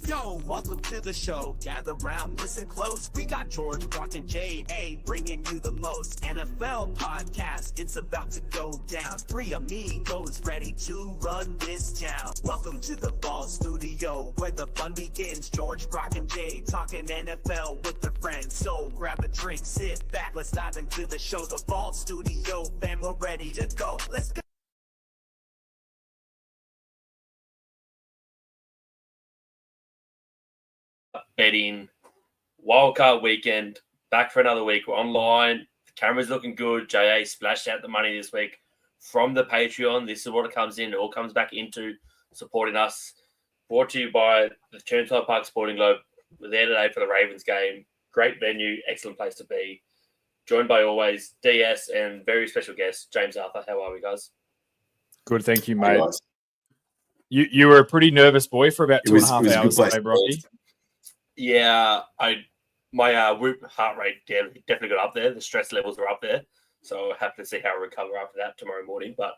Yo, welcome to the show. Gather round, listen close. We got George, Brock, and J.A. bringing you the most NFL podcast. It's about to go down. Three amigos ready to run this town. Welcome to the Ball Studio, where the fun begins. George, Brock, and Jay talking NFL with their friends. So grab a drink, sit back, let's dive into the show. The Ball Studio, fam, we're ready to go. Let's go. Betting wildcard weekend, back for another week. We're online. The camera's looking good. JA splashed out the money this week from the Patreon. This is what it comes in. It all comes back into supporting us. Brought to you by the Chermside Park Sporting Globe. We're there today for the Ravens game. Great venue, excellent place to be. Joined by always DS and very special guest James Arthur. How are we, guys? Good, thank you, mate. You were a pretty nervous boy for about 2.5 hours today, Brocky. Yeah, my heart rate definitely got up there. The stress levels were up there, so happy to see how I recover after that tomorrow morning. But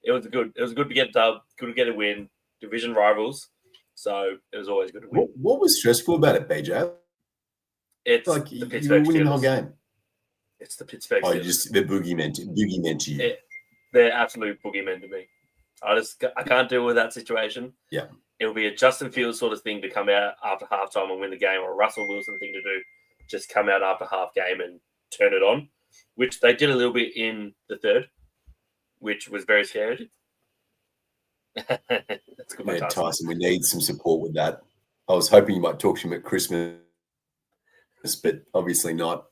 it was good to get a dub, good to get a win. Division rivals, so it was always good to win. What was stressful about it, BJ? It's like the you Pittsburgh were winning Steelers. the whole game. It's the Pittsburgh Oh, Steelers. they're boogeymen to you. They're absolute boogeymen to me. I can't deal with that situation. Yeah. It'll be a Justin Fields sort of thing to come out after halftime and win the game, or a Russell Wilson thing to do, just come out after half game and turn it on, which they did a little bit in the third, which was very scary. That's good. Yeah, Tyson, we need some support with that. I was hoping you might talk to him at Christmas, but obviously not.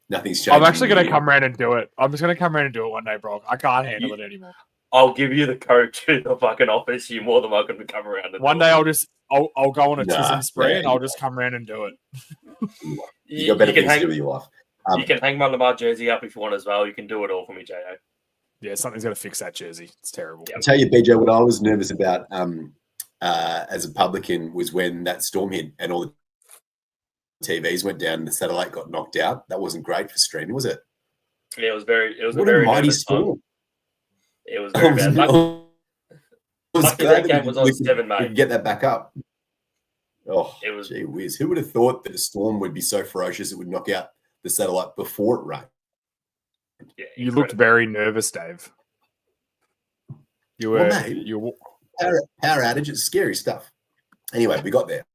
Nothing's changed. I'm actually going to come around and do it. I'm just going to come around and do it one day, Brock. I can't handle it anymore. I'll give you the code to the fucking office. You're more than welcome to come around. And one day I'll go on a Nah, tism spree man. and I'll just come around and do it. You got better things to do with your life. You can hang my Lamar jersey up if you want as well. You can do it all for me, J.O. Yeah, something's got to fix that jersey. It's terrible. I'll tell you, BJ, what I was nervous about as a publican was when that storm hit and all the TVs went down and the satellite got knocked out. That wasn't great for streaming, was it? Yeah, it was What a very a mighty nervous time. storm. It was very bad. Lucky that game was on 7, mate. We could get that back up. Oh, It was- gee whiz. Who would have thought that a storm would be so ferocious it would knock out the satellite before it rained? Yeah, You looked very nervous, Dave. You were. Well, mate. you Power outage is scary stuff. Anyway, we got there.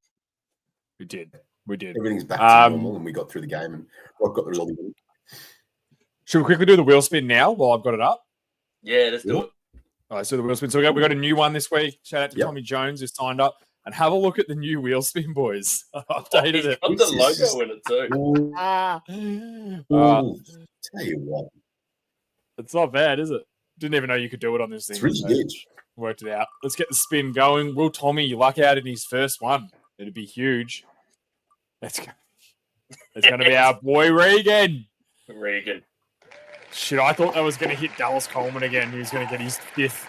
We did. Everything's back to normal and we got through the game and Rock got the result. Should we quickly do the wheel spin now while I've got it up? Yeah, let's do it. All right, so the wheel spin. So we got a new one this week. Shout out to Yep. Tommy Jones who signed up. And have a look at the new wheel spin, boys. I've updated He's it. got the logo in it too. Tell you what, It's not bad, is it? Didn't even know you could do it on this thing. it's Rich so Ditch. worked it out. Let's get the spin going. Will Tommy luck out in his first one? It'd be huge. Let's go. It's going to be our boy Regan. Regan. Shit, I thought that was going to hit Dallas Coleman again. He was going to get his 5th.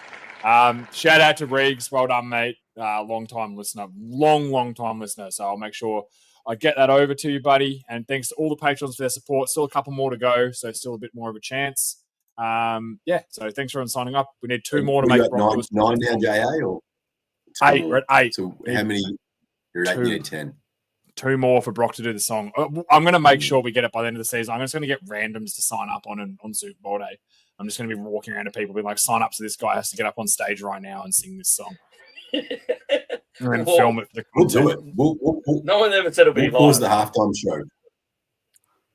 Shout out to Regs. Well done, mate. Long-time listener. Long-time listener. So I'll make sure I get that over to you, buddy. And thanks to all the patrons for their support. Still a couple more to go, so still a bit more of a chance. So thanks for signing up. We need 2 more to We make got nine now, JA, or 8. We're at 8. So how many? You're at 2. you need 10. 2 more for Brock to do the song. I'm going to make sure we get it by the end of the season. I'm just going to get randoms to sign up on Super Bowl day. I'm just going to be walking around to people being like, sign up so this guy has to get up on stage right now and sing this song. And then film it for the We'll do content. it. We'll No one ever said it'll be pause the live. halftime show.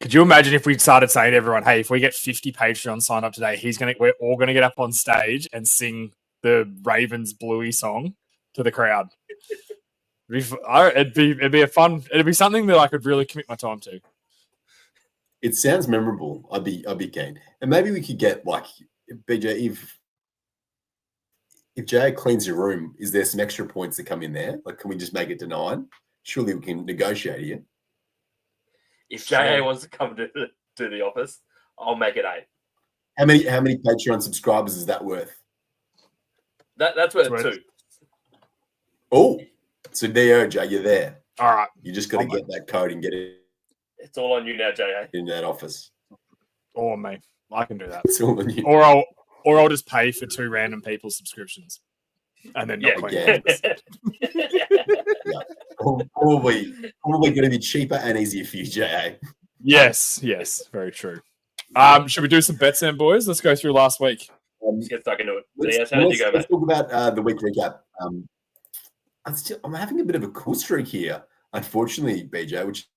Could you imagine if we started saying to everyone, hey, if we get 50 Patreon signed up today, we're all going to get up on stage and sing the Ravens Bluey song to the crowd. It'd be something that I could really commit my time to. It sounds memorable. I'd be keen. And maybe we could get like BJ, if Jay cleans your room, is there some extra points that come in there? Like, can we just make it to 9? Surely we can negotiate here. If JA wants to come to the office, I'll make it 8. How many Patreon subscribers is that worth? That's worth It's worth- 2. Oh, so there, Jay, you're there. All right. You just got to get that code and get it It's all on you now, JA. in that office. Or me. I can do that. It's all on you. Or I'll just pay for 2 random people's subscriptions. And then not Yeah. clean Yeah. it. Or probably going to be cheaper and easier for you, JA. Yes, very true. Should we do some bets then, boys? Let's go through last week. Let's get stuck into it. Let's How did you go, mate? talk about the week recap. I'm having a bit of a cool streak here, unfortunately, BJ, which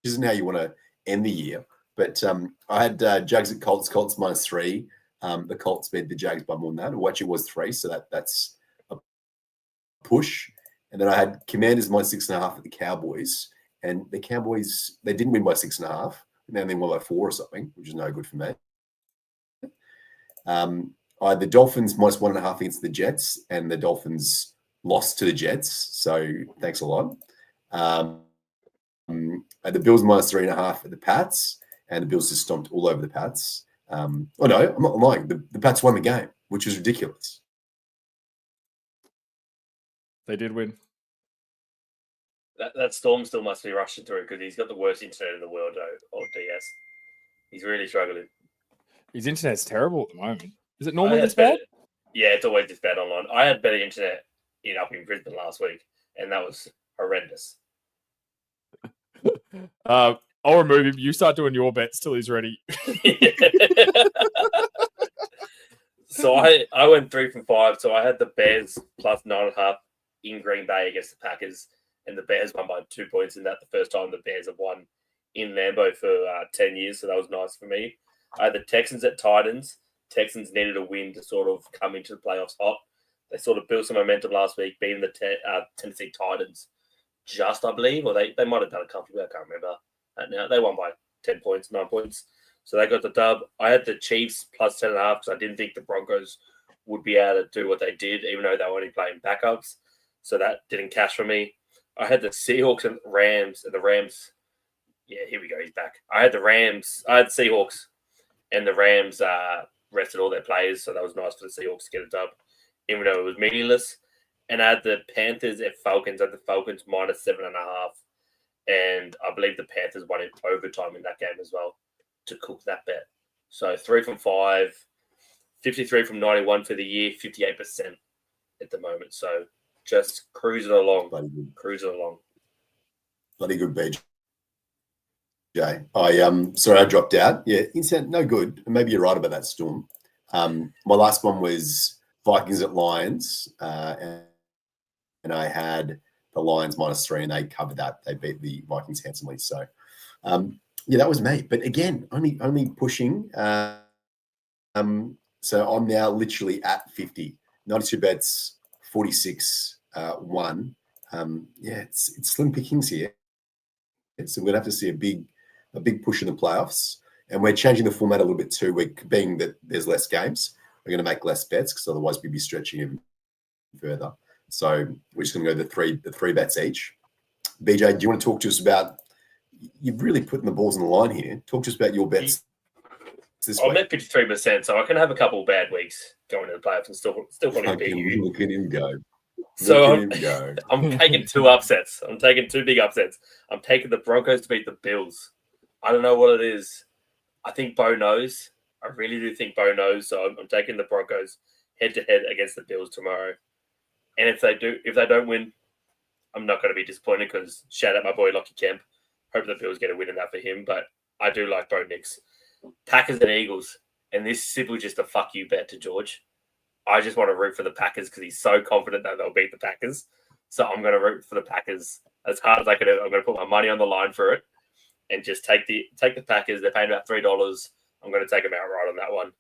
isn't how you want to end the year. But I had Jags at Colts -3. The Colts beat the Jags by more than that. Or actually, it was 3, so that's a push. And then I had Commanders -6.5 at the Cowboys. And the Cowboys, they didn't win by 6.5. And then they won by 4 or something, which is no good for me. I had the Dolphins -1.5 against the Jets, and the Dolphins lost to the Jets. So thanks a lot. I had the Bills -3.5 at the Pats, and the Bills just stomped all over the Pats. Oh no, I'm not lying. The Pats won the game, which is ridiculous. They did win. That Storm still must be rushing through because he's got the worst internet in the world, though, or DS. He's really struggling. His internet's terrible at the moment. Is it normally this bad? Yeah, it's always this bad online. I had better internet up in Brisbane last week, and that was horrendous. I'll remove him. You start doing your bets till he's ready. So I went 3 from 5. So I had the Bears +9.5 in Green Bay against the Packers, and the Bears won by 2 points in that. The first time the Bears have won in Lambeau for 10 years, so that was nice for me. I had the Texans at Titans. Texans needed a win to sort of come into the playoffs hot. They sort of built some momentum last week, beating the Tennessee Titans just, I believe, or they might have done it comfortably. I can't remember that now. They won by 10 points, 9 points. So they got the dub. I had the Chiefs +10.5 because I didn't think the Broncos would be able to do what they did, even though they were only playing backups. So that didn't cash for me. I had the Seahawks and Rams, and the Rams. Yeah, here we go. He's back. I had the Rams. I had the Seahawks, and the Rams rested all their players, so that was nice for the Seahawks to get a dub, even though it was meaningless. And I had the Panthers at Falcons. I had the Falcons -7.5, and I believe the Panthers won in overtime in that game as well to cook that bet. So 3 from 5, 53 from 91 for the year, 58% at the moment. So just cruising along. Bloody good. Cruising along. Bloody good, BJ. Sorry, I dropped out. Yeah, instant, no good. Maybe you're right about that, Storm. My last one was Vikings at Lions, and I had the Lions -3, and they covered that. They beat the Vikings handsomely. So, yeah, that was me. But again, only pushing. So I'm now literally at 50, 92 bets, 46 1. Yeah, it's slim pickings here. So we're gonna have to see a big push in the playoffs, and we're changing the format a little bit too. Being that there's less games, we're going to make less bets because otherwise we'd be stretching even further. So we're just going to go the three bets each. BJ, do you want to talk to us about? You've really putting the balls on the line here. Talk to us about your bets this week. I'm at 53%, so I can have a couple of bad weeks going to the playoffs and still want to beat you. Look at him go. So I'm taking 2 upsets. I'm taking 2 big upsets. I'm taking the Broncos to beat the Bills. I don't know what it is. I think Bo knows. I really do think Bo knows. So I'm taking the Broncos head-to-head against the Bills tomorrow. And if they don't win, I'm not going to be disappointed because shout out my boy Lockie Kemp. Hope the Bills get a win in that for him. But I do like Bo Nix. Packers and Eagles. And this is simply just a fuck you bet to George. I just want to root for the Packers because he's so confident that they'll beat the Packers. So I'm going to root for the Packers as hard as I can. I'm going to put my money on the line for it and just take the Packers. They're paying about $3. I'm going to take them outright on that one.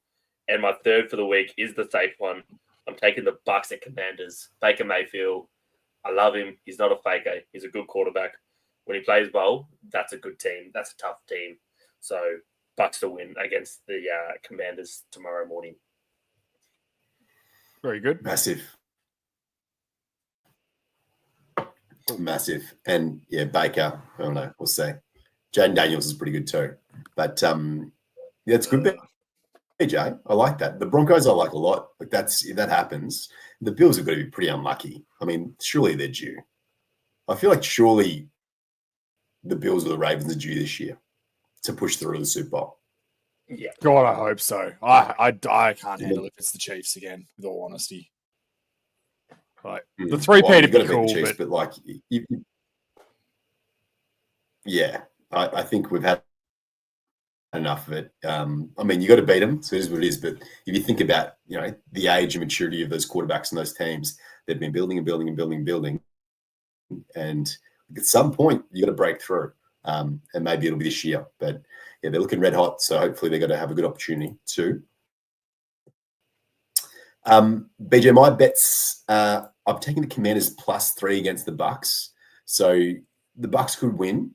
And my third for the week is the safe one. I'm taking the Bucks at Commanders. Baker Mayfield. I love him. He's not a faker. He's a good quarterback. When he plays well, that's a good team. That's a tough team. So Bucks to win against the Commanders tomorrow morning. Very good. Massive. And yeah, Baker, I don't know, we'll see. Jaden Daniels is pretty good too. But yeah, it's good bet, BJ. I like that. The Broncos I like a lot. Like if that happens, the Bills are going to be pretty unlucky. I mean, surely they're due. I feel like surely the Bills or the Ravens are due this year to push through the Super Bowl. Yeah. God, I hope so. I can't handle if it's the Chiefs again, with all honesty. Like the 3-peat would be cool, but like Yeah, I think we've had enough of it. I mean, you got to beat them, so it is what it is. But if you think about, the age and maturity of those quarterbacks and those teams, they've been building and building and building and building, and at some point you got to break through. And maybe it'll be this year, but yeah, they're looking red hot. So hopefully they're going to have a good opportunity too. BJ, my bets. I'm taking the Commanders +3 against the Bucks. So the Bucks could win.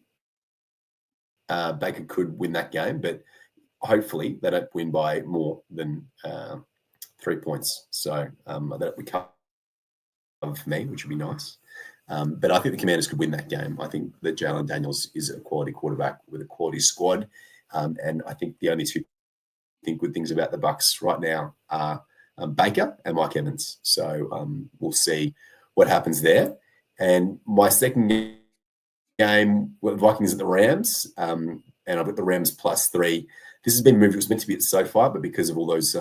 Baker could win that game, but hopefully they don't win by more than 3 points. So that would cover for me, which would be nice. But I think the Commanders could win that game. I think that Jalen Daniels is a quality quarterback with a quality squad. And I think the only two good things about the Bucks right now are Baker and Mike Evans. So we'll see what happens there. And my second game, the Vikings at the Rams, and I've got the Rams +3. This has been moved. It was meant to be at SoFi, but because of all those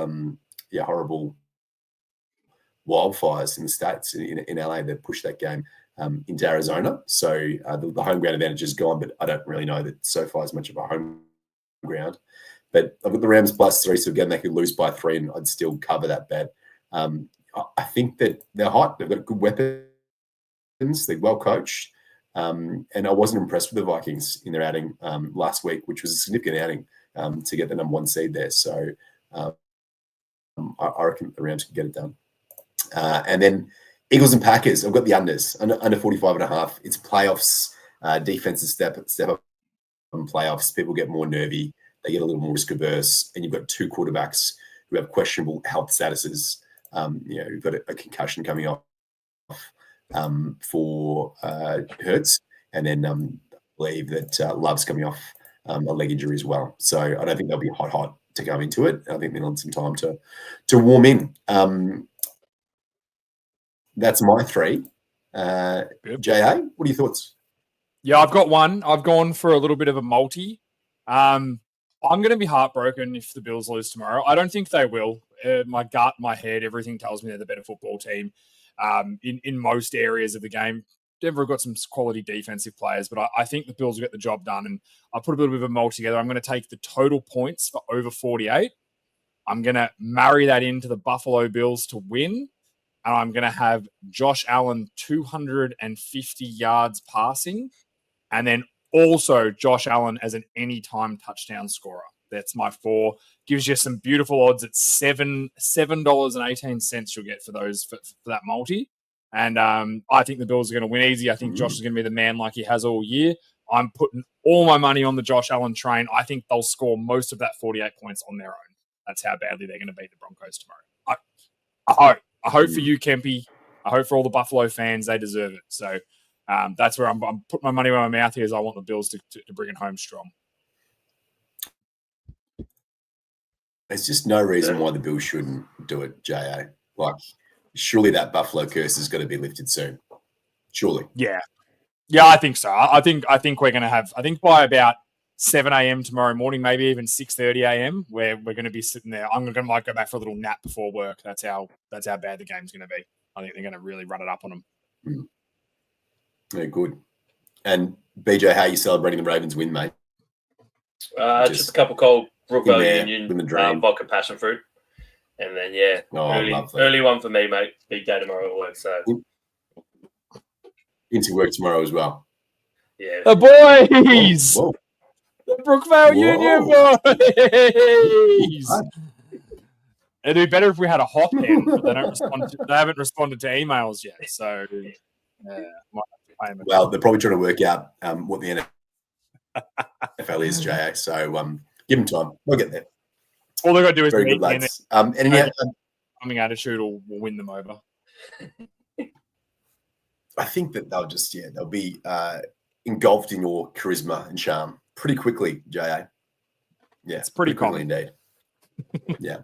horrible wildfires in the States, in LA, they pushed that game into Arizona. So the home ground advantage is gone, but I don't really know that SoFi is much of a home ground. But I've got the Rams +3, so again, they could lose by 3, and I'd still cover that bet. I think that they're hot. They've got good weapons. They're well coached. And I wasn't impressed with the Vikings in their outing last week, which was a significant outing to get the number 1 seed there. So I reckon the Rams can get it done. And then Eagles and Packers, I've got the unders, under 45.5. It's playoffs, defensive step up in playoffs. People get more nervy. They get a little more risk averse. And you've got 2 quarterbacks who have questionable health statuses. You've got a concussion coming off for Hurts. And then I believe that Love's coming off a leg injury as well. So I don't think they'll be hot to come into it. I think they'll need some time to warm in. That's my 3. JA, what are your thoughts? Yeah, I've got one. I've gone for a little bit of a multi. I'm going to be heartbroken if the Bills lose tomorrow. I don't think they will. My gut, my head, everything tells me they're the better football team in most areas of the game. Denver have got some quality defensive players, but I think the Bills will get the job done. And I put a little bit of a multi together. I'm going to take the total points for over 48. I'm going to marry that into the Buffalo Bills to win. And I'm going to have Josh Allen 250 yards passing. And then also Josh Allen as an anytime touchdown scorer. That's my 4. Gives you some beautiful odds at $7.18 you'll get for those for that multi. And I think the Bills are going to win easy. I think Josh is going to be the man like he has all year. I'm putting all my money on the Josh Allen train. I think they'll score most of that 48 points on their own. That's how badly they're going to beat the Broncos tomorrow. I hope for you, Kempy. I hope for all the Buffalo fans. They deserve it. So that's where I'm putting my money where my mouth is. I want the Bills to bring it home strong. There's just no reason why the Bills shouldn't do it, JA. Like, surely that Buffalo curse is going to be lifted soon. Surely. Yeah, I think so. I think we're going to have, I think by about 7 a.m. tomorrow morning, maybe even 6:30 a.m., where we're going to be sitting there. I'm going to go back for a little nap before work. That's how bad the game's going to be. I think they're going to really run it up on them. Yeah, good. And BJ, how are you celebrating the Ravens win, mate? Just a couple cold Brookvale Union vodka passion fruit. And then, early one for me, mate. Big day tomorrow at work. So into work tomorrow as well. Yeah. The boys! Whoa. The Brookvale Union boys! It'd be better if we had a hot pen, but they haven't responded to emails yet. So, well, they're probably trying to work out what the NFL is, JA. So give them time. We'll get there. All they've got to do is very good, lads. Coming attitude will win them over. I think that they'll be engulfed in your charisma and charm pretty quickly, JA. Yeah, it's pretty common indeed. Yeah.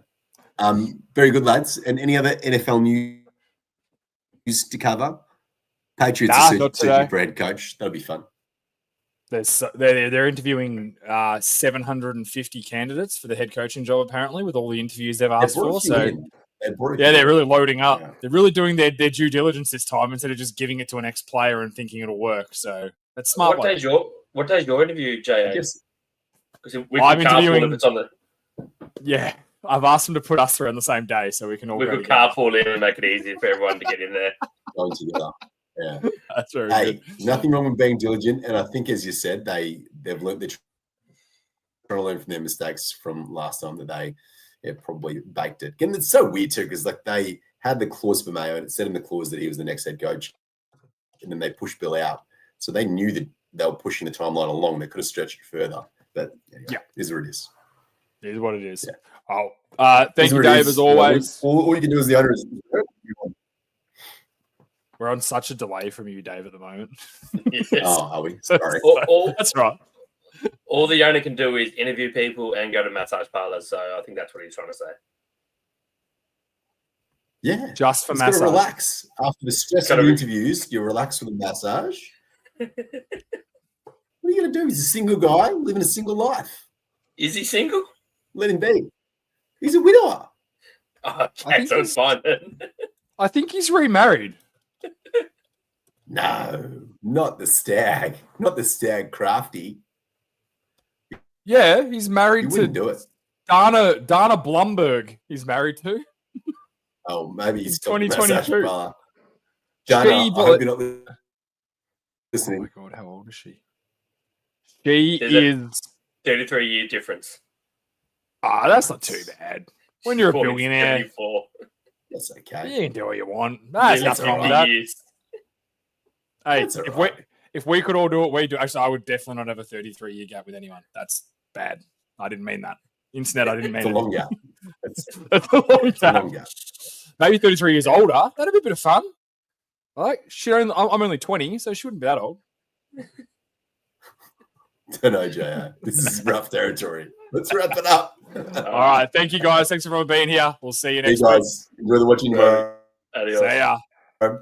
Very good, lads. And any other NFL news to cover? Patriots are searching for head coach. That'll be fun. They're interviewing 750 candidates for the head coaching job, apparently, with all the interviews they've asked for. So, they're really loading up. Yeah. They're really doing their due diligence this time instead of just giving it to an ex-player and thinking it'll work. So that's smart. What What day's your interview, I JA? guess Because we I'm can carpool interviewing- if it's on the. Yeah, I've asked him to put us through on the same day so we can all We go could together. carpool in and make it easier for everyone to get in there. going together. Yeah. That's very Hey, good. nothing wrong with being diligent, and I think, as you said, they've learned. They're trying to learn from their mistakes from last time that they probably baked it. And it's so weird too, because like they had the clause for Mayo, and it said in the clause that he was the next head coach, and then they pushed Bill out, so they knew that they were pushing the timeline along. They could have stretched it further, but anyway, Yeah. it is what it is. It is what it is. Yeah. Oh, It thank is you, what it Dave, is. as always. All you can do as the owner is. We're on such a delay from you, Dave, at the moment. Yes. Oh, are we? Sorry. That's right. All the owner can do is interview people and go to massage parlors. So I think that's what he's trying to say. Yeah. Just for Just gotta massage. relax after the stress of Gotta the re- interviews. You relax with a massage. What are you gonna do? He's a single guy living a single life. Is he single? Let him be. He's a widower. Oh, I okay, think so it's fine then. I think he's remarried. No, not the stag. Not the stag crafty. Yeah, he's He married to wouldn't do it. Dana Blumberg. He's married to. Oh, maybe he's It's got the 2022. massage parlor. Dana, I hope you're not Oh my listening. god, how old is she? She Is it- is. 33-year difference. That's not too bad. When you're a 40, billionaire, 74. That's okay. you can do what you want. There's Nearly nothing wrong with 50 that. years. Hey, That's all right. if we could all do it, we do. Actually, I would definitely not have a 33-year gap with anyone. That's bad. I didn't mean that. Internet, I didn't mean It's a it. long gap. It's That's a long a time. long gap. Maybe 33 years older. That'd be a bit of fun. Like I'm only 20, so she wouldn't be that old. Don't know, JR. This is rough territory. Let's wrap it up. All right. Thank you, guys. Thanks everyone for being here. We'll see you Hey next week. guys, enjoy the watching tomorrow. Adios. See ya.